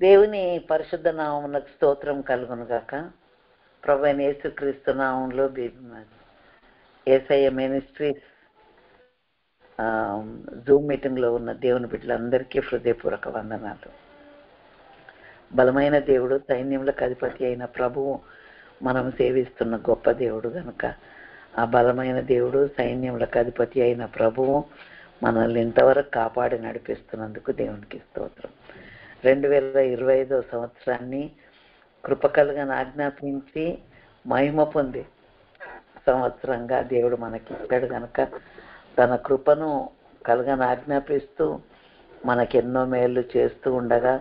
దేవుని పరిశుద్ధ నామమునకు స్తోత్రం కలుగునుగాక. ప్రభువైన యేసుక్రీస్తు నామంలో యేసయ్య మినిస్ట్రీస్ జూమ్ మీటింగ్లో ఉన్న దేవుని బిడ్డలందరికీ హృదయపూర్వక వందనాలు. బలమైన దేవుడు, సైన్యములకు అధిపతి అయిన ప్రభువు మనం సేవిస్తున్న గొప్ప దేవుడు కనుక ఆ బలమైన దేవుడు, సైన్యములకు అధిపతి అయిన ప్రభువు మనల్ని ఇంతవరకు కాపాడి నడిపిస్తున్నందుకు దేవునికి స్తోత్రం. 2025 సంవత్సరాన్ని కృపకలుగా ఆజ్ఞాపించి మహిమ పొంది సంవత్సరంగా దేవుడు మనకి ఇచ్చాడు కనుక తన కృపను కలుగని ఆజ్ఞాపిస్తూ మనకెన్నో మేళ్ళు చేస్తూ ఉండగా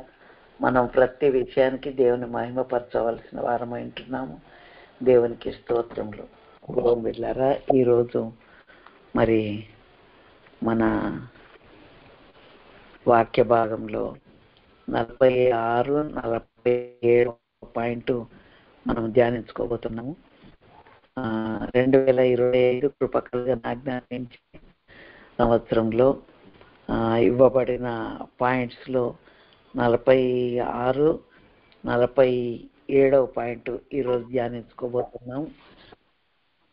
మనం ప్రతి విషయానికి దేవుని మహిమపరచవలసిన వారమై ఉంటున్నాము. దేవునికి స్తోత్రములు. బిడ్డలారా, ఈరోజు మరి మన వాక్య భాగంలో 46, 47 పాయింట్ మనం ధ్యానించుకోబోతున్నాము. 2025 కృపకలుగా ఆజ్ఞాపించి సంవత్సరంలో ఇవ్వబడిన పాయింట్స్లో 46, 47 పాయింట్ ఈరోజు ధ్యానించుకోబోతున్నాం.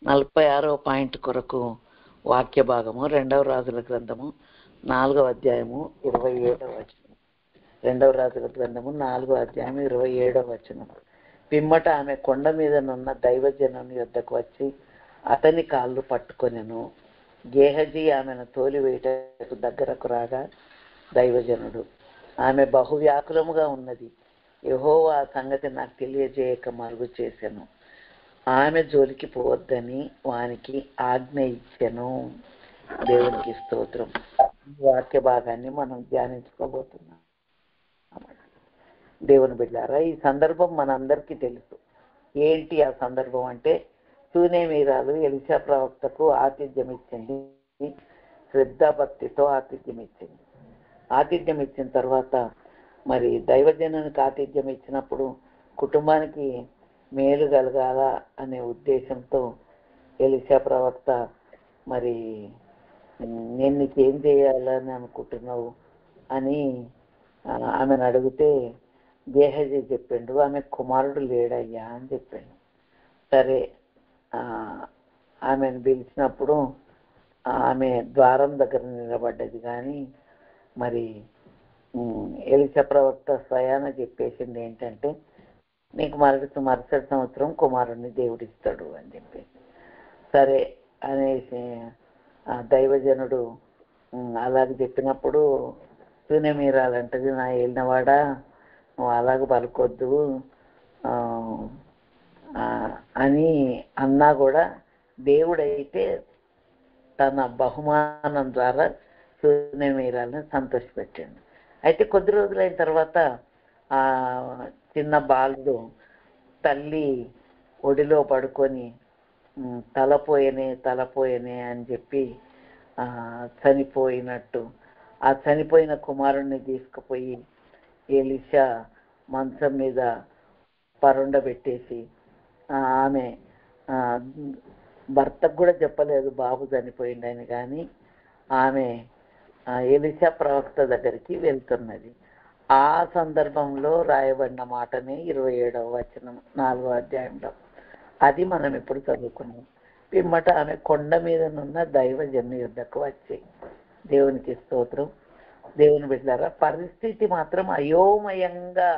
46వ పాయింట్ కొరకు వాక్య భాగము 2వ రాజుల గ్రంథము 4వ అధ్యాయము 27వ వచనం. 2వ రాజుల గ్రంథము 4వ అధ్యాయం 27వ వచనం. పిమ్మట ఆమె కొండ మీదనున్న దైవజనుని యొద్దకు వచ్చి అతని కాళ్ళు పట్టుకొనెను. గేహజీ ఆమెను తోలివేయటకు దగ్గరకు రాగా దైవజనుడు, ఆమె బహువ్యాకులముగా ఉన్నది, యెహోవా ఆ సంగతి నాకు తెలియజేయక మరుగు చేశాను, ఆమె జోలికి పోవద్దని వానికి ఆజ్ఞ ఇచ్చెను. దేవునికి స్తోత్రం. వాక్య భాగాన్ని మనం ధ్యానించుకోబోతున్నాం. దేవుని బిడ్డారా, ఈ సందర్భం మనందరికీ తెలుసు. ఏంటి ఆ సందర్భం అంటే, సూనేమీరాలు ఎలీషా ప్రవక్తకు ఆతిథ్యం ఇచ్చింది. శ్రద్ధాభక్తితో ఆతిథ్యం ఇచ్చింది. ఆతిథ్యం ఇచ్చిన తర్వాత మరి దైవజనానికి ఆతిథ్యం ఇచ్చినప్పుడు కుటుంబానికి మేలు కలగాల అనే ఉద్దేశంతో ఎలీషా ప్రవక్త మరి నేను నీకేం చేయాలని అనుకుంటున్నావు అని ఆమెను అడిగితే గేహజీ చెప్పిండు, ఆమె కుమారుడు లేడయ్యా అని చెప్పాడు. సరే, ఆమెను పిలిచినప్పుడు ఆమె ద్వారం దగ్గర నిలబడ్డది. కానీ మరి ఎలీషా ప్రవక్త స్వయాన చెప్పేసింది ఏంటంటే, నీకు మరుసటి సంవత్సరం కుమారుడిని దేవుడిస్తాడు అని చెప్పేసి. సరే అనేసి దైవజనుడు అలాగే చెప్పినప్పుడు సూనేమీరాలంటది, నా ఏలినవాడా నువ్వు అలాగ పలుకొద్దు అని అన్నా కూడా దేవుడైతే తన బహుమానం ద్వారా సూనేమీరాలను సంతోషపెట్టాడు. అయితే కొద్ది రోజులైన తర్వాత ఆ చిన్న బాలుడు తల్లి ఒడిలో పడుకొని తలపోయనే అని చెప్పి చనిపోయినట్టు ఆ చనిపోయిన కుమారుణ్ణి తీసుకుపోయి ఎలీషా మంచం మీద పరుండబెట్టేసి ఆమె భర్తకు కూడా చెప్పలేదు బాబు చనిపోయిందని. కానీ ఆమె ఎలీషా ప్రవక్త దగ్గరికి వెళ్తున్నది. ఆ సందర్భంలో రాయబడిన మాటనే 27వ వచనం 4వ అధ్యాయంలో. అది మనం ఇప్పుడు చదువుకున్నాం. పిమ్మట ఆమె కొండ మీదనున్న దైవజను యుద్ధకు వచ్చి. దేవునికి స్తోత్రం. దేవుని బిడ్డలారా, పరిస్థితి మాత్రం అయోమయంగా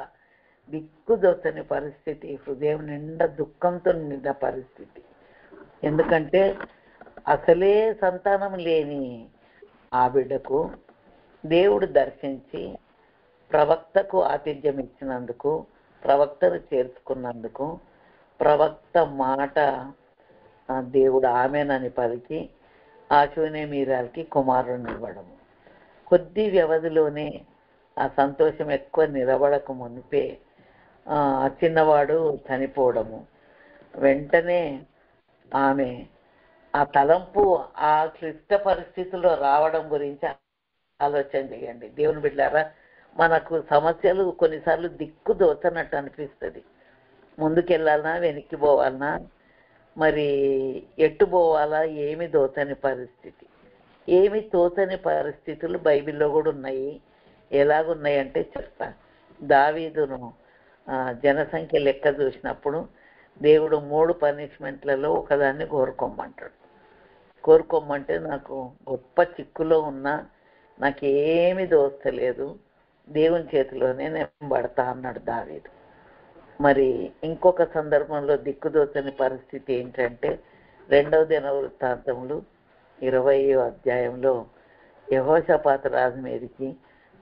దిక్కుదోచని పరిస్థితి, హృదయం నిండా దుఃఖంతో నిండిన పరిస్థితి. ఎందుకంటే అసలే సంతానం లేని ఆ బిడ్డకు దేవుడు దర్శించి ప్రవక్తకు ఆతిథ్యం ఇచ్చినందుకు, ప్రవక్తను చేర్చుకున్నందుకు, ప్రవక్త మాట దేవుడు ఆమెనని పలికి ఆ సూనేమీరాలకి కుమారుడిని ఇవ్వడము. కొద్ది వ్యవధిలోనే ఆ సంతోషం ఎక్కువ నిలబడక మునిపే చిన్నవాడు చనిపోవడము. వెంటనే ఆమె ఆ తలంపు ఆ క్లిష్ట పరిస్థితుల్లో రావడం గురించి ఆలోచన చేయండి. దేవుని బిడ్డారా, మనకు సమస్యలు కొన్నిసార్లు దిక్కు దోచనట్టు అనిపిస్తుంది. ముందుకెళ్ళాలన్నా వెనక్కి పోవాలన్నా మరి ఎట్టు పోవాలా ఏమి దోచని పరిస్థితి. ఏమి తోచని పరిస్థితులు బైబిల్లో కూడా ఉన్నాయి. ఎలాగున్నాయంటే చెప్తాను. దావీదును జనసంఖ్య లెక్క చూసినప్పుడు దేవుడు 3 పనిష్మెంట్లలో ఒకదాన్ని కోరుకోమంటాడు. కోరుకోమంటే నాకు గొప్ప చిక్కులో ఉన్నా నాకేమీ దోస్తలేదు, దేవుని చేతిలోనే నేను పడతా అన్నాడు దావీదు. మరి ఇంకొక సందర్భంలో దిక్కుదోచని పరిస్థితి ఏంటంటే 2వ దినవృత్తాంతములు 20వ అధ్యాయంలో యెహోషాపాతు రాజు మీదకి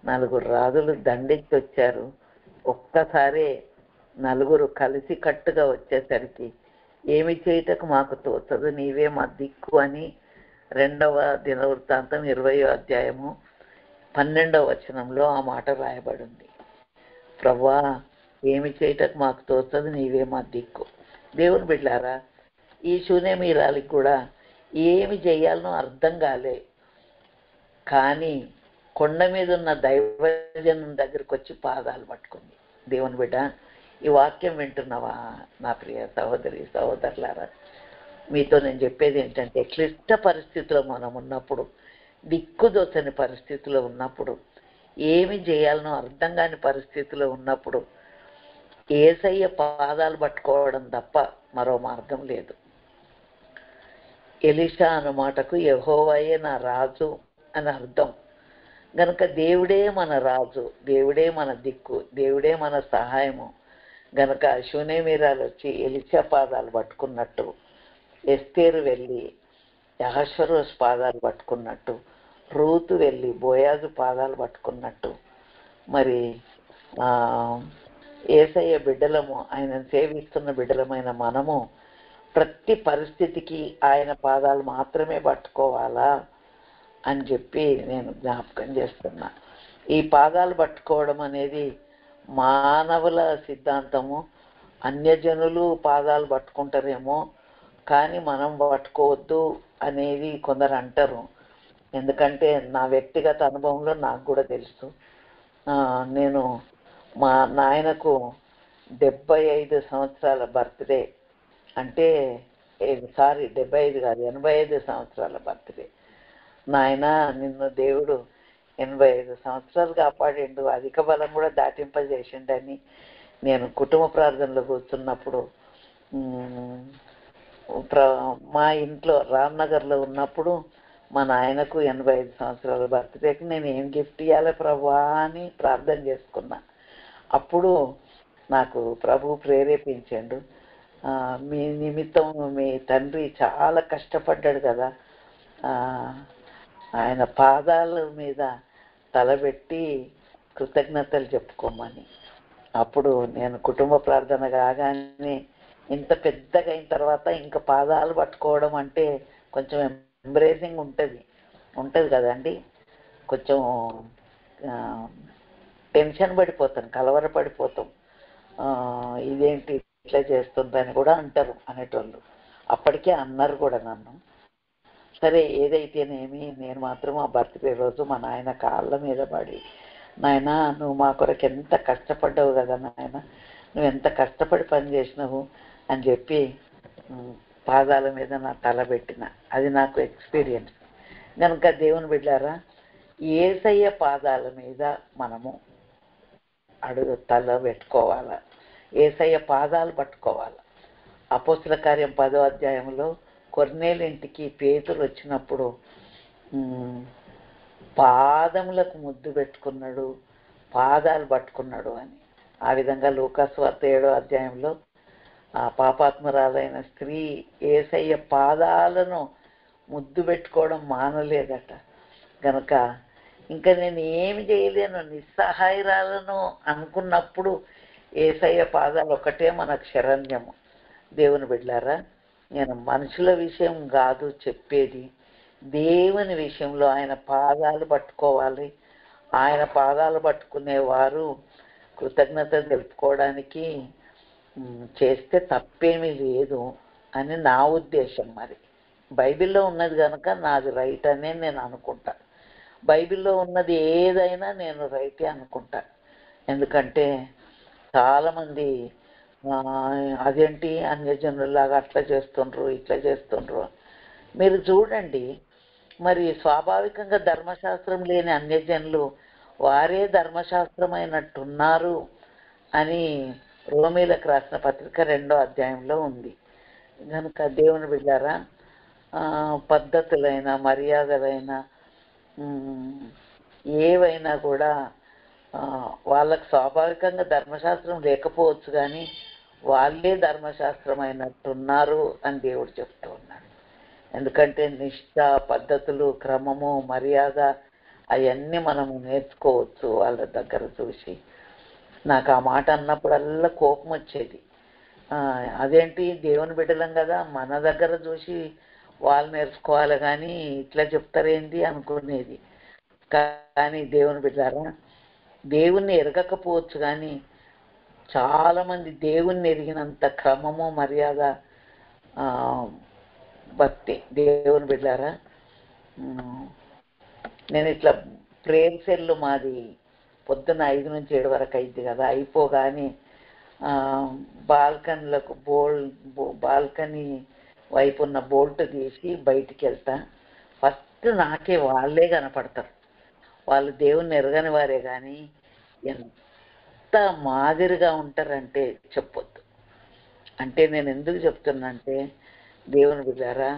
4 రాజులు దండెత్తి వచ్చారు. ఒక్కసారే 4 కలిసి కట్టుగా వచ్చేసరికి ఏమి చేయటకు మాకు తోచదు, నీవే మా దిక్కు అని 2వ దినవృత్తాంతం 20వ అధ్యాయము 12వ వచనంలో ఆ మాట రాయబడింది. ప్రభువా, ఏమి చేయటకు మాకు తోచదు, నీవే మా దిక్కు. దేవుని బిడ్డలారా, ఈ శూన్యమీరాలికి కూడా ఏమి చేయాలనో అర్థం కాలే. కానీ కొండ మీద ఉన్న దైవజనం దగ్గరికి వచ్చి పాదాలు పట్టుకుంది. దేవుని బిడ్డ, ఈ వాక్యం వింటున్నావా నా ప్రియ సహోదరి సహోదరులారా? మీతో నేను చెప్పేది ఏంటంటే, క్లిష్ట పరిస్థితిలో మనం ఉన్నప్పుడు, దిక్కుదోచని పరిస్థితిలో ఉన్నప్పుడు, ఏమి చేయాలనో అర్థం కాని పరిస్థితిలో ఉన్నప్పుడు యేసయ్య పాదాలు పట్టుకోవడం తప్ప మరో మార్గం లేదు. ఎలీషా అన్న మాటకు యెహోవాయే నా రాజు అని అర్థం. గనుక దేవుడే మన రాజు, దేవుడే మన దిక్కు, దేవుడే మన సహాయము. గనుక శూనేమీరాలు వచ్చి ఎలీషా పాదాలు పట్టుకున్నట్టు, ఎస్తేరు వెళ్ళి అహష్వేరోషు పాదాలు పట్టుకున్నట్టు, రూతు వెళ్ళి బోయాజు పాదాలు పట్టుకున్నట్టు, మరి యేసయ్య బిడ్డలము, ఆయనను సేవిస్తున్న బిడ్డలమైన మనము ప్రతి పరిస్థితికి ఆయన పాదాలు మాత్రమే పట్టుకోవాలా అని చెప్పి నేను జ్ఞాపకం చేస్తున్నా. ఈ పాదాలు పట్టుకోవడం అనేది మానవుల సిద్ధాంతము. అన్యజనులు పాదాలు పట్టుకుంటారేమో కానీ మనం పట్టుకోవద్దు అనేది కొందరు అంటారు. ఎందుకంటే నా వ్యక్తిగత అనుభవంలో నాకు కూడా తెలుసు. నేను మా నాయనకు 75 సంవత్సరాల బర్త్డే, అంటే 75 కాదు 85 సంవత్సరాల బర్త్డే. నాయన, నిన్ను దేవుడు 85 సంవత్సరాలు కాపాడిండు, అధిక బలం కూడా దాటింపజేసిండని నేను కుటుంబ ప్రార్థనలో కూర్చున్నప్పుడు, మా ఇంట్లో రామ్నగర్లో ఉన్నప్పుడు మా నాయనకు 85 సంవత్సరాల బర్త్డేకి నేను ఏం గిఫ్ట్ ఇవ్వాలి ప్రభువా అని ప్రార్థన చేసుకున్నా. అప్పుడు నాకు ప్రభు ప్రేరేపించాడు, మీ నిమిత్తం మీ తండ్రి చాలా కష్టపడ్డాడు కదా, ఆయన పాదాల మీద తలబెట్టి కృతజ్ఞతలు చెప్పుకోమని. అప్పుడు నేను కుటుంబ ప్రార్థన కాగానే, ఇంత పెద్దగా అయిన తర్వాత ఇంకా పాదాలు పట్టుకోవడం అంటే కొంచెం ఎంబ్రేసింగ్ ఉంటుంది కదండి. కొంచెం టెన్షన్ పడిపోతాం, కలవరపడిపోతాం. ఇదేంటి ఇట్లా చేస్తుందని కూడా అంటారు అనేటోళ్ళు. అప్పటికే అన్నారు కూడా నన్ను. సరే, ఏదైతేనేమి నేను మాత్రం ఆ బర్త్డే రోజు మా నాయన కాళ్ళ మీద పడి, నాయన నువ్వు మా కొరకు ఎంత కష్టపడ్డావు కదా నాయన, నువ్వు ఎంత కష్టపడి పని చేసినావు అని చెప్పి పాదాల మీద నా తల పెట్టిన. అది నాకు ఎక్స్పీరియన్స్. కనుక దేవుని బిడ్డారా, యేసయ్య పాదాల మీద మనము తల పెట్టుకోవాలా, యేసయ్య పాదాలు పట్టుకోవాలా. అపోస్తల కార్యం 10వ అధ్యాయంలో కొర్నేలు ఇంటికి పేతురు వచ్చినప్పుడు పాదములకు ముద్దు పెట్టుకున్నాడు, పాదాలు పట్టుకున్నాడు అని. ఆ విధంగా లూకాసు వార్త 7వ అధ్యాయంలో ఆ పాపాత్మరాలైన స్త్రీ యేసయ్య పాదాలను ముద్దు పెట్టుకోవడం మానలేదట. కనుక ఇంకా నేను ఏమి చేయలేను, నిస్సహాయరాలను అనుకున్నప్పుడు యేసయ్య పాదాలు ఒకటే మనకు శరణ్యము. దేవుని బిడ్డలారా, నేను మనుషుల విషయం కాదు చెప్పేది, దేవుని విషయంలో ఆయన పాదాలు పట్టుకోవాలి. ఆయన పాదాలు పట్టుకునేవారు కృతజ్ఞత తెలుపుకోవడానికి చేస్తే తప్పేమీ లేదు అని నా ఉద్దేశం. మరి బైబిల్లో ఉన్నది కనుక నాది రైట్ అనే నేను అనుకుంటా. బైబిల్లో ఉన్నది ఏదైనా నేను రైటే అనుకుంటా. ఎందుకంటే చాలామంది అదేంటి అన్యజనులాగా అట్లా చేస్తుండ్రు ఇట్లా చేస్తుండ్రు. మీరు చూడండి, మరి స్వాభావికంగా ధర్మశాస్త్రం లేని అన్యజనులు వారే ధర్మశాస్త్రమైనట్టున్నారు అని రోమీలకు రాసిన పత్రిక 2వ అధ్యాయంలో ఉంది. కనుక దేవుని బిడ్డారా, పద్ధతులైన మర్యాదలైన ఏవైనా కూడా వాళ్ళకు స్వాభావికంగా ధర్మశాస్త్రం లేకపోవచ్చు, కానీ వాళ్ళే ధర్మశాస్త్రమైనట్టున్నారు అని దేవుడు చెప్తూ ఉన్నాడు. ఎందుకంటే నిష్ఠ, పద్ధతులు, క్రమము, మర్యాద అవన్నీ మనము నేర్చుకోవచ్చు వాళ్ళ దగ్గర చూసి. నాకు ఆ మాట అన్నప్పుడల్లా కోపం వచ్చేది. అదేంటి, దేవుని బిడ్డలం కదా, మన దగ్గర చూసి వాళ్ళు నేర్చుకోవాలి కానీ ఇట్లా చెప్తారేంటి అనుకునేది. కానీ దేవుని బిడ్డారా, దేవుణ్ణి ఎరగకపోవచ్చు కానీ చాలామంది దేవుణ్ణి ఎరిగినంత క్రమము, మర్యాద, భక్తి. దేవుని బిడ్డారా, నేను ఇట్లా ప్రేయర్ సెల్ మాది పొద్దున్న 5 నుంచి 7 వరకు అయింది కదా, అయిపోగానే బాల్కనీ వైపు ఉన్న బోల్ట్ తీసి బయటికి వెళ్తా. ఫస్ట్ నాకే వాళ్ళే కనపడతారు. వాళ్ళు దేవుణ్ణి ఎరగని వారే కానీ ఎంత మాదిరిగా ఉంటారంటే చెప్పొద్దు. అంటే నేను ఎందుకు చెప్తున్నా అంటే, దేవుని బిడ్డారా,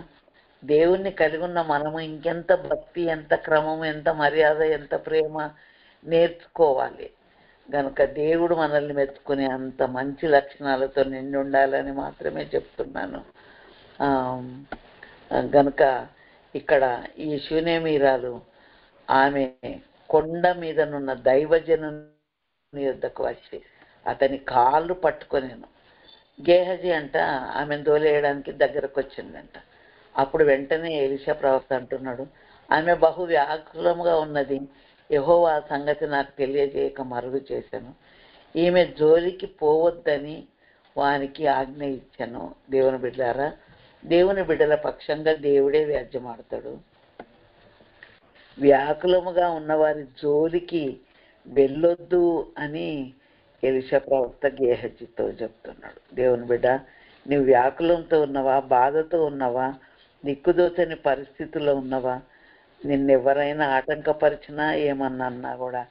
దేవుణ్ణి కలిగి ఉన్న మనము ఇంకెంత భక్తి, ఎంత క్రమం, ఎంత మర్యాద, ఎంత ప్రేమ నేర్చుకోవాలి. గనుక దేవుడు మనల్ని మెచ్చుకునే అంత మంచి లక్షణాలతో నిండి ఉండాలని మాత్రమే చెప్తున్నాను. గనుక ఇక్కడ ఈ శూనేమీరాలు ఆమె కొండ మీదనున్న దైవజనుని యొద్దకు వచ్చి అతని కాళ్ళు పట్టుకొనేను. గేహజీ అంట ఆమెను తోలేయడానికి దగ్గరకు వచ్చిందంట. అప్పుడు వెంటనే ఎలీషా ప్రవక్త అంటున్నాడు, ఆమె బహు వ్యాకులముగా ఉన్నది, యెహోవా ఆ సంగతి నాకు తెలియజేయక మరుగు చేశాను, ఈమె జోలికి పోవద్దని వానికి ఆజ్ఞ ఇచ్చాను. దేవుని బిడ్డారా, దేవుని బిడ్డల పక్షంగా దేవుడే వ్యాజ్యమాడతాడు. వ్యాకులముగా ఉన్నవారి జోలికి వెళ్ళొద్దు అని ఎలీషా ప్రవక్త గేహజీతో చెప్తున్నాడు. దేవుని బిడ్డ, నువ్వు వ్యాకులంతో ఉన్నవా, బాధతో ఉన్నవా, దిక్కుదోచని పరిస్థితుల్లో ఉన్నవా, నిన్నెవరైనా ఆటంకపరిచినా ఏమన్నా అన్నా కూడా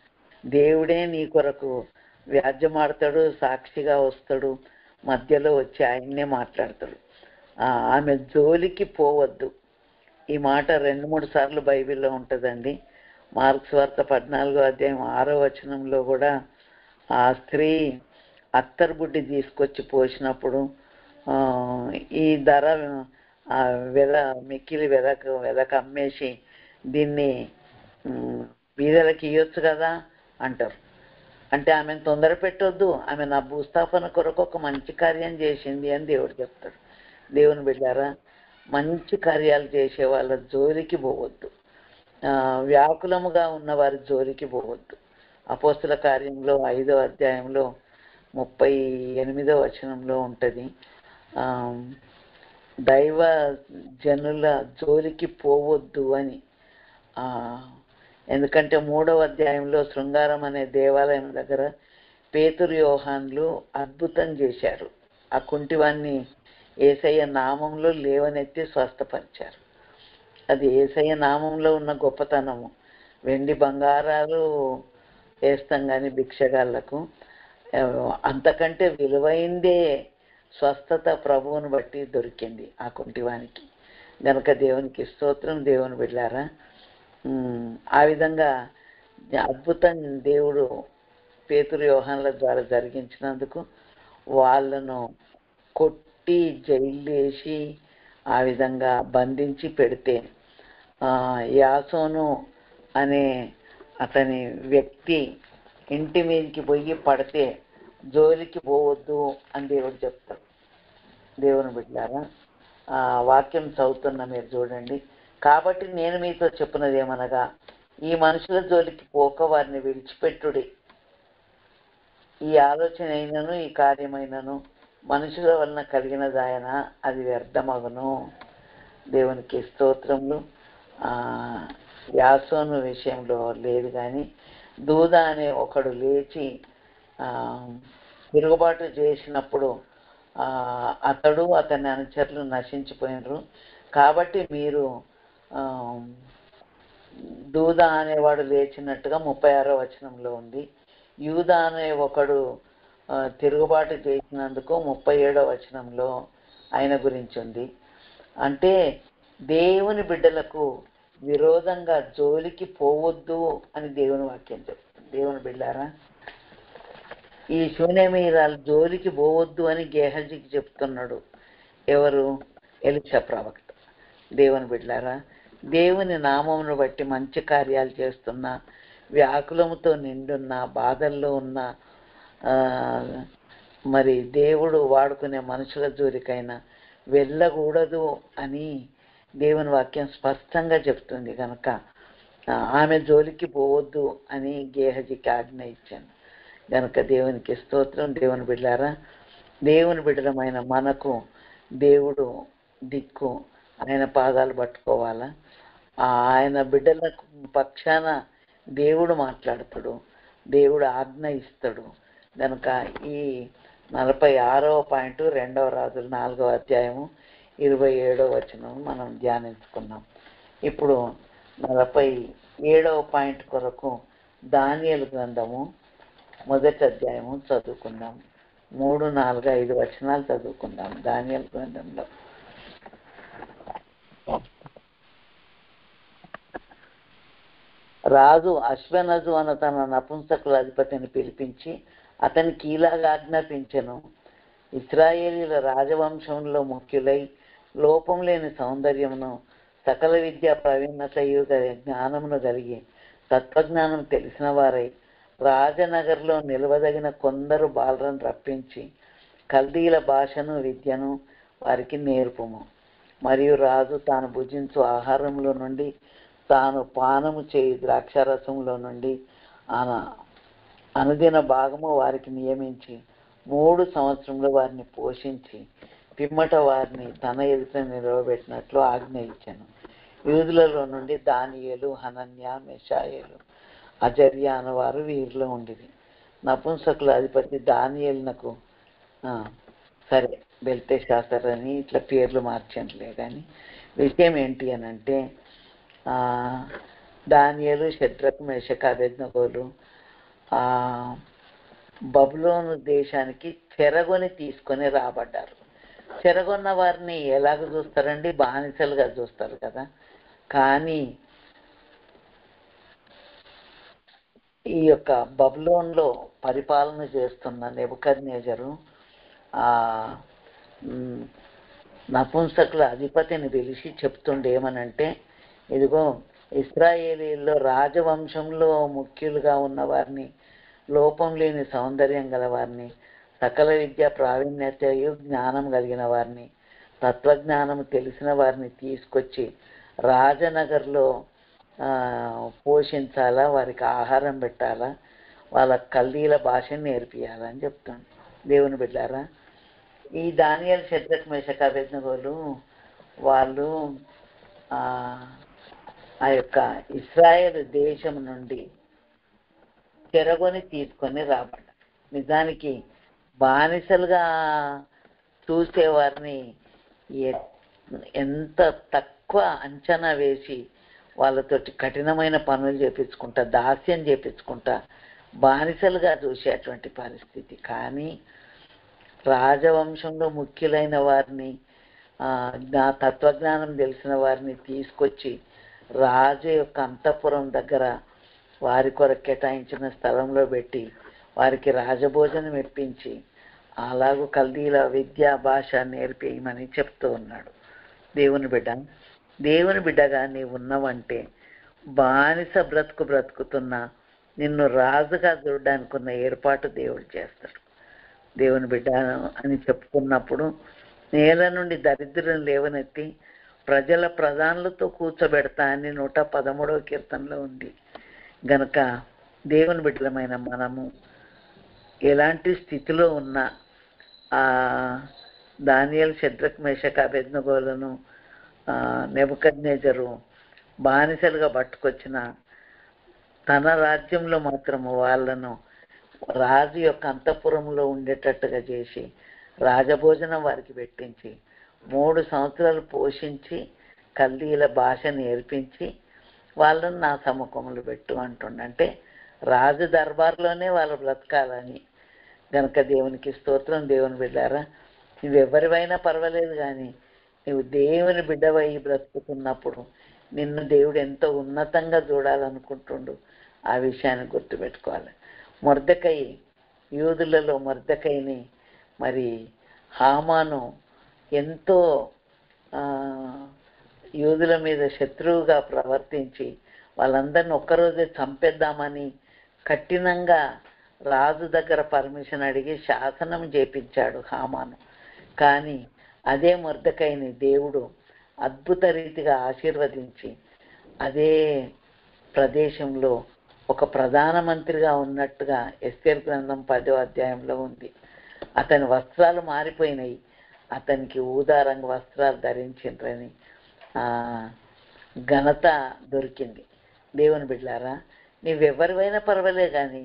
దేవుడే నీ కొరకు వ్యాజ్యమాడతాడు, సాక్షిగా వస్తాడు, మధ్యలో వచ్చి ఆయన్నే మాట్లాడతాడు. ఆమె జోలికి పోవద్దు. ఈ మాట 2-3 సార్లు బైబిల్లో ఉంటుందండి. మార్క్స్ వార్త 14వ అధ్యాయం 6వ వచనంలో కూడా ఆ స్త్రీ అత్తరు బుడ్డి తీసుకొచ్చి పోసినప్పుడు ఈ ధర మిక్కిలి వెదక అమ్మేసి దీన్ని బీదలకి ఇవ్వచ్చు కదా అంటారు. అంటే ఆమెను తొందర పెట్టొద్దు, ఆమె నా భూస్థాపన కొరకు ఒక మంచి కార్యం చేసింది అని దేవుడు చెప్తాడు. దేవుని బిడ్డారా, మంచి కార్యాలు చేసే వాళ్ళ జోలికి పోవద్దు, వ్యాకులముగా ఉన్న వారి జోలికి పోవద్దు. అపోస్తుల కార్యంలో 5వ అధ్యాయంలో 38వ వచనంలో ఉంటుంది, దైవ జనుల జోలికి పోవద్దు అని. ఎందుకంటే 3వ అధ్యాయంలో శృంగారం అనే దేవాలయం దగ్గర పేతురు యోహాన్లు అద్భుతం చేశారు. ఆ కుంటివాన్ని యేసయ్య నామంలో లేవనెత్తి స్వస్థపరిచారు. అది యేసయ్య నామంలో ఉన్న గొప్పతనము. వెండి బంగారాలు వేస్తాం కానీ భిక్షగాళ్లకు, అంతకంటే విలువైందే స్వస్థత ప్రభువుని బట్టి దొరికింది ఆ కుంటివానికి. గనక దేవునికి స్తోత్రం. దేవుని బిడ్డారా, ఆ విధంగా అద్భుతం దేవుడు పేతురు యోహాన్ల ద్వారా జరిగించినందుకు వాళ్ళను కొట్టి జైలు వేసి ఆ విధంగా బంధించి పెడితే యాసోను అనే అతని వ్యక్తి ఇంటి మీదకి పోయి పడితే జోలికి పోవద్దు అని దేవుడు చెప్తాడు. దేవుని బిడ్డారా, వాక్యం చదువుతున్న మీరు చూడండి. కాబట్టి నేను మీతో చెప్పినది ఏమనగా, ఈ మనుషుల జోలికి పోక వారిని విడిచిపెట్టుడి. ఈ ఆలోచన అయినను ఈ కార్యమైనను మనుషుల వలన కలిగినదాయన, అది వ్యర్థమగును. దేవునికి స్తోత్రములు. యాసోను విషయంలో లేదు కానీ దూద అనే ఒకడు లేచి తిరుగుబాటు చేసినప్పుడు అతడు అతని అనుచరులు నశించిపోయినరు. కాబట్టి మీరు దూద అనేవాడు లేచినట్టుగా 36వ వచనంలో ఉంది. యూదా అనే ఒకడు తిరుగుబాటు చేసినందుకు 37వ వచనంలో ఆయన గురించి ఉంది. అంటే దేవుని బిడ్డలకు విరోధంగా జోలికి పోవద్దు అని దేవుని వాక్యం చెప్తుంది. దేవుని బిడ్డారా, ఈ శూన్యమీరాలు జోలికి పోవద్దు అని గేహజీకి చెప్తున్నాడు. ఎవరు? ఎలీషా ప్రవక్త. దేవుని బిడ్డారా, దేవుని నామమును బట్టి మంచి కార్యాలు చేస్తున్న, వ్యాకులముతో నిండున్న, బాధల్లో ఉన్న మరి దేవుడు వాడుకునే మనుషుల జోలికైనా వెళ్ళకూడదు అని దేవుని వాక్యం స్పష్టంగా చెప్తుంది. కనుక ఆమె జోలికి పోవద్దు అని గేహజీకి ఆజ్ఞ ఇచ్చాను. కనుక దేవునికి స్తోత్రం. దేవుని బిడ్డారా, దేవుని బిడ్డలమైన మనకు దేవుడు దిక్కు, ఆయన పాదాలు పట్టుకోవాలా. ఆయన బిడ్డల పక్షాన దేవుడు మాట్లాడతాడు, దేవుడు ఆజ్ఞ ఇస్తాడు. కనుక ఈ 46వ పాయింట్ 2వ రాజులు 4వ అధ్యాయము 27వ వచనం మనం ధ్యానించుకున్నాం. ఇప్పుడు 47వ పాయింట్ కొరకు దానియేలు గ్రంథము 1వ అధ్యాయము చదువుకుందాం. 3, 4, 5 వచనాలు చదువుకుందాం దానియేలు గ్రంథంలో. రాజు అశ్వనజు అన్న తన నపుంసకుల అధిపతిని పిలిపించి అతనికి ఇలాగా ఆజ్ఞాపించెను: ఇశ్రాయేలీల రాజవంశంలో ముఖ్యులై లోపం లేని సౌందర్యమును, సకల విద్యా ప్రవీణతయు జ్ఞానమును కలిగి తత్వజ్ఞానం తెలిసిన వారై రాజనగర్లో నిలవదగిన కొందరు బాలులను రప్పించి కల్దీల భాషను విద్యను వారికి నేర్పుము. మరియు రాజు తాను భుజించు ఆహారంలో నుండి, తాను పానము చేయి ద్రాక్షారసంలో నుండి అనుదిన భాగము వారికి నియమించి 3 సంవత్సరంలో వారిని పోషించి పిమ్మట వారిని తన ఎదుట నిలవబెట్టినట్లు ఆజ్ఞ ఇచ్చాను. యూదులలో నుండి దానియేలు, హనన్య, మెషాయేలు, అజర్యా అనేవారు వీరిలో ఉండేది. నపుంసకుల అధిపతి దానియేలునకు సరే బెల్తెషాజర్ అని ఇట్లా పేర్లు మార్చండిలే, కానీ విషయం ఏంటి అని అంటే, దానియేలు, షద్రకు, మేషకు, అబేద్నెగోలు బబులోను దేశానికి చెరగొని తీసుకొని రాబడ్డారు. చెరగొన్న వారిని ఎలాగ చూస్తారండి? బానిసలుగా చూస్తారు కదా. కానీ ఈ యొక్క బబులోన్లో పరిపాలన చేస్తున్న నెబుకద్నెజరు నపుంసకుల అధిపతిని పిలిచి చెప్తుండే ఏమనంటే, ఇదిగో ఇశ్రాయేలీల్లో రాజవంశంలో ముఖ్యులుగా ఉన్న వారిని, లోపం లేని సౌందర్యం గల వారిని, సకల విద్య ప్రావీణ్యతయు జ్ఞానం కలిగిన వారిని, తత్వజ్ఞానం తెలిసిన వారిని తీసుకొచ్చి రాజనగర్లో పోషించాలా, వారికి ఆహారం పెట్టాలా, వాళ్ళ కల్దీల భాషను నేర్పియాలని చెప్తాను. దేవుని బిడ్డారా, ఈ దానియేలు, షద్రకు, మేషకు, అబేద్నెగోలు వాళ్ళు ఆ యొక్క ఇశ్రాయేలు దేశం నుండి చెరగొని తీసుకొని రాబడ్డారు. నిజానికి బానిసలుగా చూసేవారిని ఎంత తక్కువ అంచనా వేసి వాళ్ళతోటి కఠినమైన పనులు చేపించుకుంటా, దాస్యం చేపించుకుంటా బానిసలుగా చూసేటువంటి పరిస్థితి. కానీ రాజవంశంలో ముఖ్యులైన వారిని, తత్వజ్ఞానం తెలిసిన వారిని తీసుకొచ్చి రాజు యొక్క అంతఃపురం దగ్గర వారి కొరకు కేటాయించిన స్థలంలో పెట్టి వారికి రాజభోజనం ఇప్పించి అలాగూ కల్దీల విద్యా భాష నేర్పేయమని చెప్తూ ఉన్నాడు. దేవుని బిడ్డగా నీవు ఉన్నావంటే బానిస బ్రతుకుతున్న నిన్ను రాజుగా చూడడానికి ఉన్న ఏర్పాటు దేవుడు చేస్తాడు. దేవుని బిడ్డ అని చెప్పుకున్నప్పుడు నేల నుండి దరిద్రం లేవనెత్తి ప్రజల ప్రధానులతో కూర్చోబెడతా అని 113వ కీర్తనలో ఉంది. గనక దేవుని బిడ్డలమైన మనము ఎలాంటి స్థితిలో ఉన్నా దానియేలు, షద్రకు, మేషకు, అబేద్నెగోలను నెబుకద్నెజరు బానిసలుగా పట్టుకొచ్చిన తన రాజ్యంలో మాత్రము వాళ్ళను రాజు యొక్క అంతఃపురంలో ఉండేటట్టుగా చేసి రాజభోజనం వారికి పెట్టించి 3 సంవత్సరాలు పోషించి కల్దీల భాష నేర్పించి వాళ్ళని నా సముఖంలో పెట్టు అంటుండ. అంటే రాజు దర్బార్లోనే వాళ్ళు బ్రతకాలని గనక దేవునికి స్తోత్రం. దేవుని బిడ్డారా, నువ్వెవరివైనా పర్వాలేదు, కానీ నువ్వు దేవుని బిడ్డవై బ్రతుకుతున్నప్పుడు నిన్ను దేవుడు ఎంతో ఉన్నతంగా చూడాలనుకుంటుండు. ఆ విషయాన్ని గుర్తుపెట్టుకోవాలి. మొర్దెకై, యూదులలో మొర్దెకైని మరి హామాను ఎంతో యూదుల మీద శత్రువుగా ప్రవర్తించి వాళ్ళందరిని ఒక్కరోజే చంపేద్దామని కఠినంగా రాజు దగ్గర పర్మిషన్ అడిగి శాసనం చేపించాడు హామాను. కానీ అదే మొర్దెకైని దేవుడు అద్భుత రీతిగా ఆశీర్వదించి అదే ప్రదేశంలో ఒక ప్రధానమంత్రిగా ఉన్నట్టుగా ఎస్తేరు గ్రంథం 10వ అధ్యాయంలో ఉంది. అతని వస్త్రాలు మారిపోయినాయి, అతనికి ఊదా రంగు వస్త్రాలు ధరించిండ్రని ఘనత దొరికింది. దేవుని బిడ్డలారా, నీవెవరివైనా పర్వాలే, కానీ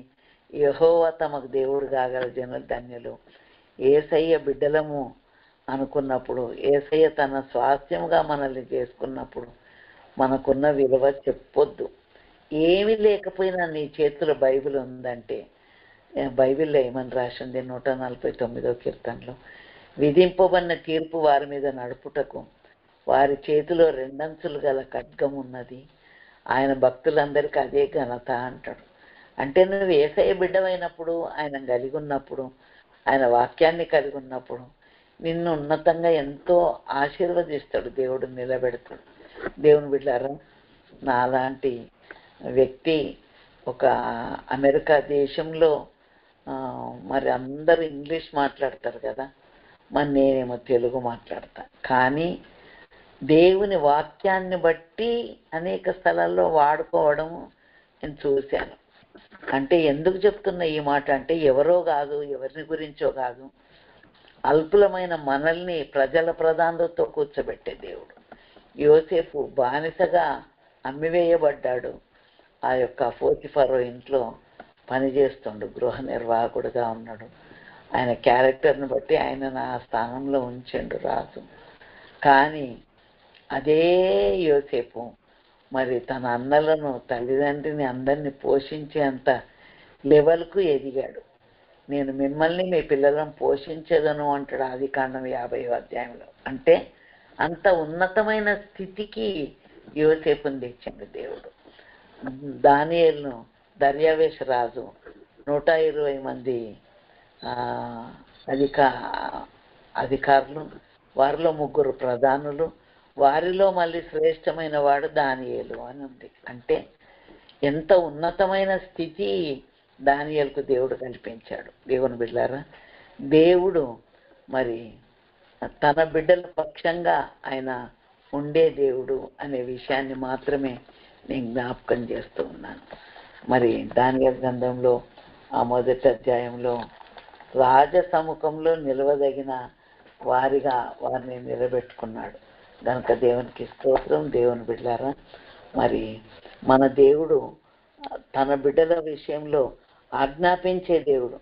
యెహోవా తమకు దేవుడు కాగల జనులు ధన్యులు. యేసయ్య బిడ్డలము అనుకున్నప్పుడు, యేసయ్య తన స్వాస్థ్యముగా మనల్ని చేసుకున్నప్పుడు మనకున్న విలువ చెప్పొద్దు. ఏమీ లేకపోయినా నీ చేతిలో బైబిల్ ఉందంటే, బైబిల్లో ఏమని రాసింది 149వ కీర్తనలో, విధింపబడిన తీర్పు వారి మీద నడుపుటకు వారి చేతిలో రెండంచులు గల ఖడ్గం ఉన్నది, ఆయన భక్తులందరికీ అదే ఘనత అంటాడు. అంటే నువ్వు యేసయ్య బిడ్డమైనప్పుడు, ఆయన కలిగి ఉన్నప్పుడు, ఆయన వాక్యాన్ని కలిగి ఉన్నప్పుడు నిన్ను ఉన్నతంగా ఎంతో ఆశీర్వదిస్తాడు, దేవుడు నిలబెడతాడు. దేవుని బిడ్డారా, నాలాంటి వ్యక్తి ఒక అమెరికా దేశంలో మరి అందరూ ఇంగ్లీష్ మాట్లాడతారు కదా, మరి నేనేమో తెలుగు మాట్లాడతా. కానీ దేవుని వాక్యాన్ని బట్టి అనేక స్థలాల్లో వాడుకోవడం నేను చూశాను. అంటే ఎందుకు చెప్తున్నా ఈ మాట అంటే, ఎవరో కాదు, ఎవరిని గురించో కాదు, అల్పులమైన మనల్ని ప్రజల ప్రధానులతో కూర్చోబెట్టే దేవుడు. యోసేపు బానిసగా అమ్మివేయబడ్డాడు, ఆ యొక్క పోతిఫరు ఇంట్లో పనిచేస్తుండు, గృహ నిర్వాహకుడుగా ఉన్నాడు. ఆయన క్యారెక్టర్ని బట్టి ఆయన నా స్థానంలో ఉంచిండు రాజు. కానీ అదే యోసేపు మరి తన అన్నలను, తల్లిదండ్రిని, అందరినీ పోషించేంత లెవెల్కు ఎదిగాడు. నేను మిమ్మల్ని మీ పిల్లలను పోషించదను అంటాడు ఆదికాండం 50వ అధ్యాయంలో. అంటే అంత ఉన్నతమైన స్థితికి యోసేపుని తెచ్చిండు దేవుడు. దానియేలును దర్యావేష రాజు 120 మంది అధికారులు, వారిలో 3 ప్రధానులు, వారిలో మళ్ళీ శ్రేష్టమైన వాడు దానియేలు అని ఉంది. అంటే ఎంత ఉన్నతమైన స్థితి దానియేలుకు దేవుడు కల్పించాడు. దేవుని బిడ్డలారా, దేవుడు మరి తన బిడ్డల పక్షంగా ఆయన ఉండే దేవుడు అనే విషయాన్ని మాత్రమే నేను జ్ఞాపకం చేస్తూ ఉన్నాను. మరి దానియేలు గ్రంథంలో ఆ మొదటి అధ్యాయంలో రాజ సముఖంలో నిలవదగిన వారిగా వారిని నిలబెట్టుకున్నాడు కనుక దేవునికి స్తోత్రం. దేవుని బిడ్డలారా, మరి మన దేవుడు తన బిడ్డల విషయంలో ఆజ్ఞాపించే దేవుడు.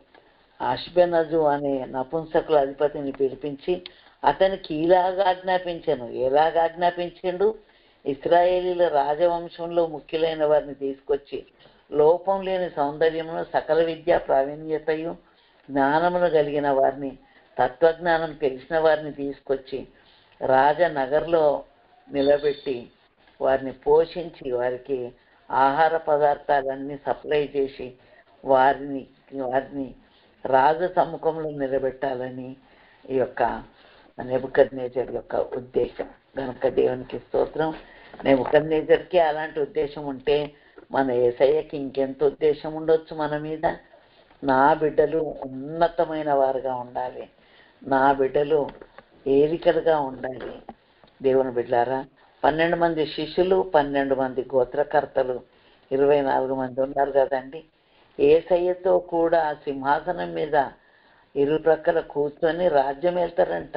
అష్బెనజు అనే నపుంసకుల అధిపతిని పిలిపించి అతనికి ఇలాగా ఆజ్ఞాపించాను. ఎలాగా ఆజ్ఞాపించిండు? ఇశ్రాయేలీల రాజవంశంలో ముఖ్యులైన వారిని తీసుకొచ్చి లోపం లేని సౌందర్యమును, సకల విద్యా ప్రావీణ్యతయు, జ్ఞానమును కలిగిన వారిని, తత్వజ్ఞానం తెలిసిన వారిని తీసుకొచ్చి రాజనగర్లో నిలబెట్టి వారిని పోషించి వారికి ఆహార పదార్థాలన్నీ సప్లై చేసి వారిని రాజు సముఖంలో నిలబెట్టాలని ఈ యొక్క నెబుకద్నెజర్ యొక్క ఉద్దేశం కనుక దేవునికి స్తోత్రం. నెబుకద్నెజర్కి అలాంటి ఉద్దేశం ఉంటే మన యేసయ్యకి ఇంకెంత ఉద్దేశం ఉండొచ్చు మన మీద. నా బిడ్డలు ఉన్నతమైన వారుగా ఉండాలి, నా బిడ్డలు ఏలికలుగా ఉండాలి. దేవుని బిడ్డలారా, 12 మంది శిష్యులు, 12 మంది గోత్రకర్తలు, 24 మంది ఉన్నారు కదండి. యేసయ్యతో కూడా సింహాసనం మీద ఇరుప్రక్కల కూర్చొని రాజ్యం వెళ్తారంట.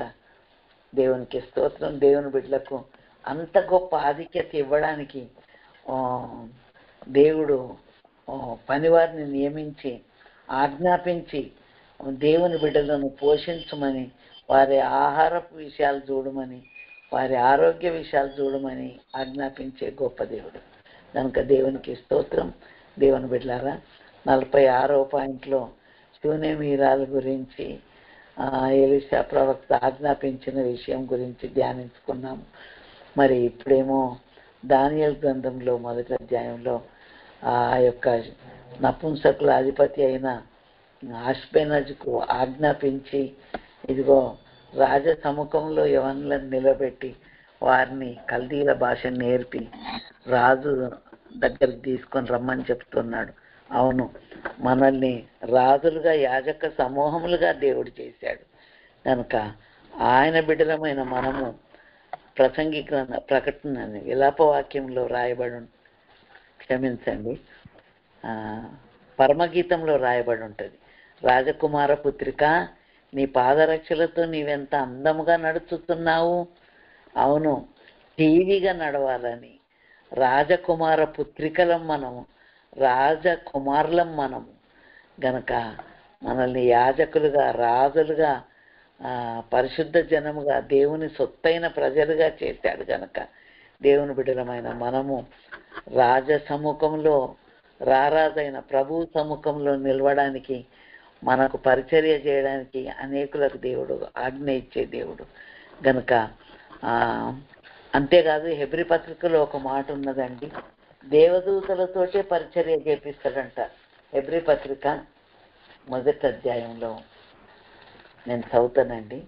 దేవునికి స్తోత్రం. దేవుని బిడ్డలకు అంత గొప్ప ఆధిక్యత ఇవ్వడానికి దేవుడు పనివారిని నియమించి ఆజ్ఞాపించి దేవుని బిడ్డలను పోషించమని, వారి ఆహారపు విషయాలు చూడమని, వారి ఆరోగ్య విషయాలు చూడమని ఆజ్ఞాపించే గొప్ప దేవుడు కనుక దేవునికి స్తోత్రం. దేవుని బిడ్డలారా, 46వ పాయింట్లో శూన్యమీరాల గురించి ఎలీషా ప్రవక్త ఆజ్ఞాపించిన విషయం గురించి ధ్యానించుకున్నాము. మరి ఇప్పుడేమో దానియేలు గ్రంథంలో 1వ అధ్యాయంలో ఆ యొక్క నపుంసకుల అధిపతి అయిన అష్పెనజుకు ఆజ్ఞాపించి, ఇదిగో రాజ సముఖంలో యవనులను నిలబెట్టి వారిని కల్దీల భాష నేర్పి రాజు దగ్గరికి తీసుకొని రమ్మని చెప్తున్నాడు. అవును, మనల్ని రాజులుగా, యాజక సమూహములుగా దేవుడు చేశాడు. కనుక ఆయన బిడ్డలమైన మనము ప్రసంగి ప్రకటన విలాపవాక్యంలో రాయబడి, క్షమించండి, పరమగీతంలో రాయబడి ఉంటుంది. రాజకుమార పుత్రిక, నీ పాదరక్షలతో నీవెంత అందముగా నడుచుతున్నావు. అవును, టీవీగా నడవాలని. రాజకుమార పుత్రికలం మనము, రాజకుమారులం మనము. గనక మనల్ని యాజకులుగా, రాజులుగా, పరిశుద్ధ జనముగా, దేవుని సొత్తైన ప్రజలుగా చేశాడు. గనక దేవుని బిడ్డలమైన మనము రాజ సముఖంలో, రారాజైన ప్రభు సముఖంలో నిలవడానికి, మనకు పరిచర్య చేయడానికి అనేకులకు దేవుడు ఆజ్ఞ ఇచ్చే దేవుడు. గనక అంతేకాదు, హెబ్రీ పత్రికలో ఒక మాట ఉన్నదండి, దేవదూతలతోటే పరిచర్య చేపిస్తాడంట. హెబ్రీ పత్రిక 1వ అధ్యాయంలో నేను చదువుతానండి.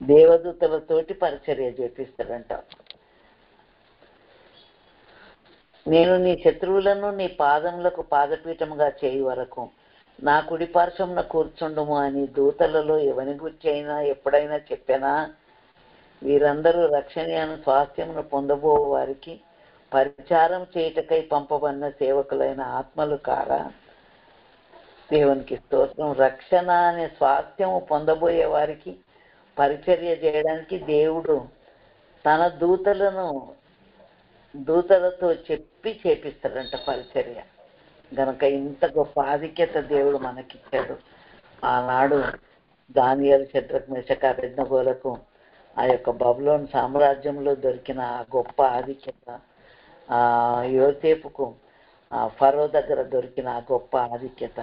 దేవదూతలతోటి పరిచర్య చేపిస్తాడంట. నేను నీ శత్రువులను నీ పాదములకు పాదపీఠముగా చేయి వరకు నా కుడి పార్శ్వమున కూర్చుండుము అని దూతలలో ఎవని గురించి అయినా ఎప్పుడైనా చెప్పానా? వీరందరూ రక్షణీయను స్వాస్థ్యమును పొందబో వారికి పరిచారం చేయుటకై పంపబడిన సేవకులైన ఆత్మలు కారా? దేవునికి స్తోత్రం. రక్షణ అనే స్వాస్థ్యము పొందబోయే వారికి పరిచర్య చేయడానికి దేవుడు తన దూతలతో చెప్పి చేపిస్తాడంట పరిచర్య. గనక ఇంత గొప్ప ఆధిక్యత దేవుడు మనకిచ్చాడు. ఆనాడు దానియేలు, షద్రక్, మెషక్, అబేద్నెగోలకు ఆ యొక్క బబులోను సామ్రాజ్యంలో దొరికిన ఆ గొప్ప ఆధిక్యత, యోసేపుకు ఫరో దగ్గర దొరికిన ఆ గొప్ప ఆధిక్యత,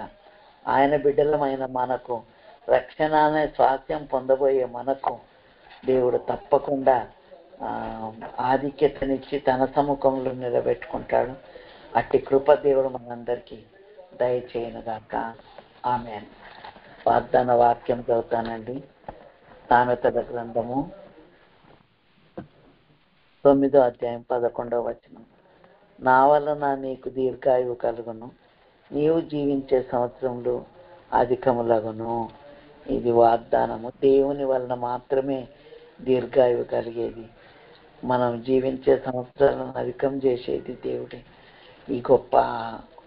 ఆయన బిడ్డలమైన మనకు, రక్షణ అనే స్వాస్థ్యం పొందబోయే మనకు దేవుడు తప్పకుండా ఆధిక్యతనిచ్చి తన సముఖంలో నిలబెట్టుకుంటాడు. అట్టి కృప దేవుడు మనందరికీ దయచేయనుగాక. ఆమేన్. వాగ్దాన వాక్యం చదువుతానండి. సామెతల గ్రంథము 9వ అధ్యాయం 11వ వచనం. నా వలన నీకు దీర్ఘాయువు కలుగును, నీవు జీవించే సంవత్సరంలో అధికములగును. ఇది వాగ్దానము. దేవుని వలన మాత్రమే దీర్ఘాయువు కలిగేది. మనం జీవించే సంవత్సరాలను అధికం చేసేది దేవుడే. ఈ గొప్ప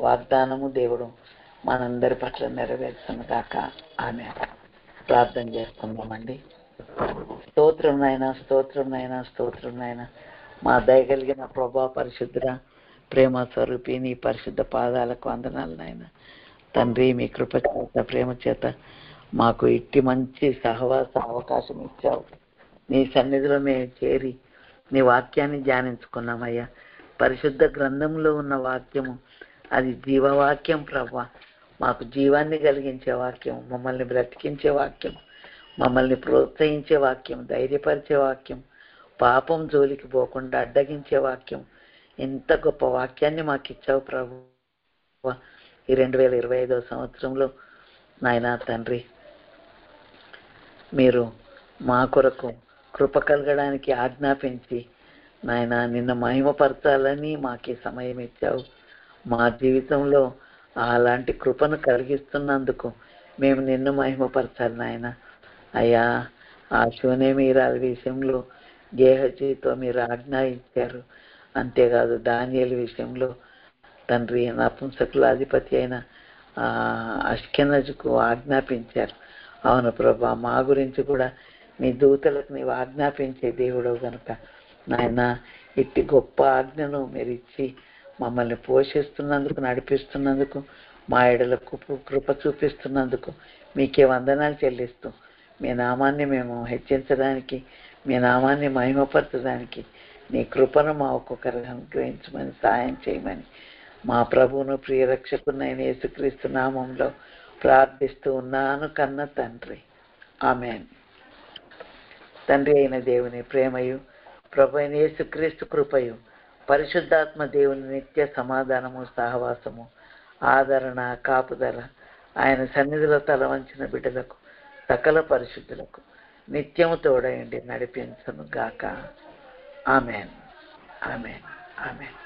వాగ్దానము దేవుడు మనందరి పట్ల నెరవేర్చును కాక. ఆమె ప్రార్థన చేసుకుందామండి. స్తోత్రం నాయనా, స్తోత్రం నాయనా, స్తోత్రం నాయనా. మా దయగలిగిన ప్రభా, పరిశుద్ధ ప్రేమ స్వరూపి, నీ పరిశుద్ధ పాదాలకు వందనాలు నాయనా. తండ్రి, మీ కృప చేత, ప్రేమ చేత మాకు ఇట్టి మంచి సహవాస అవకాశం ఇచ్చావు. నీ సన్నిధిలో మేము చేరి నీ వాక్యాన్ని ధ్యానించుకున్నామయ్యా. పరిశుద్ధ గ్రంథంలో ఉన్న వాక్యము అది జీవవాక్యం ప్రభా. మాకు జీవాన్ని కలిగించే వాక్యం, మమ్మల్ని బ్రతికించే వాక్యం, మమ్మల్ని ప్రోత్సహించే వాక్యం, ధైర్యపరిచే వాక్యం, పాపం జోలికి పోకుండా అడ్డగించే వాక్యం. ఎంత గొప్ప వాక్యాన్ని మాకు ఇచ్చావు ప్రభు. ఈ 2025వ సంవత్సరంలో నాయనా తండ్రి, మీరు మా కొరకు కృప కలగడానికి ఆజ్ఞాపించి నాయన నిన్న మహిమపరచాలని మాకు సమయం ఇచ్చావు. మా జీవితంలో అలాంటి కృపను కలిగిస్తున్నందుకు మేము నిన్ను మహిమపరచాలి నాయన. అయ్యా, ఆ శూన్యమీరాల విషయంలో గేహజీతో మీరు ఆజ్ఞ ఇచ్చారు. అంతేకాదు దానియేలు విషయంలో తండ్రి నపుంసకుల అధిపతి అయిన అష్కెనజుకు ఆజ్ఞాపించారు. అవును ప్రభా, మా గురించి కూడా నీ దూతలకు నీవు ఆజ్ఞాపించే దేవుడవు గనుక నాయన ఇట్టి గొప్ప ఆజ్ఞను మీరు ఇచ్చి మమ్మల్ని పోషిస్తున్నందుకు, నడిపిస్తున్నందుకు, మా ఎడలకు కృప చూపిస్తున్నందుకు మీకే వందనాలు చెల్లిస్తూ మీ నామాన్ని మేము హెచ్చించడానికి, మీ నామాన్ని మహిమపరచడానికి నీ కృపను మా ఒక్కొక్కరికి అనుగ్రహించమని సాయం చేయమని మా ప్రభువును ప్రియరక్షకునైన యేసుక్రీస్తు నామంలో ప్రార్థిస్తూ ఉన్నాను కన్న తండ్రి. ఆమేన్. తండ్రి అయిన దేవుని ప్రేమయు, ప్రభు అయిన యేసుక్రీస్తు కృపయు, పరిశుద్ధాత్మ దేవుని నిత్య సమాధానము, సహవాసము, ఆదరణ, కాపుదల ఆయన సన్నిధిలో తలవంచిన బిడ్డలకు, సకల పరిశుద్ధులకు నిత్యము తోడయండి నడిపించును గాక. ఆమేన్. ఆమేన్. ఆమేన్.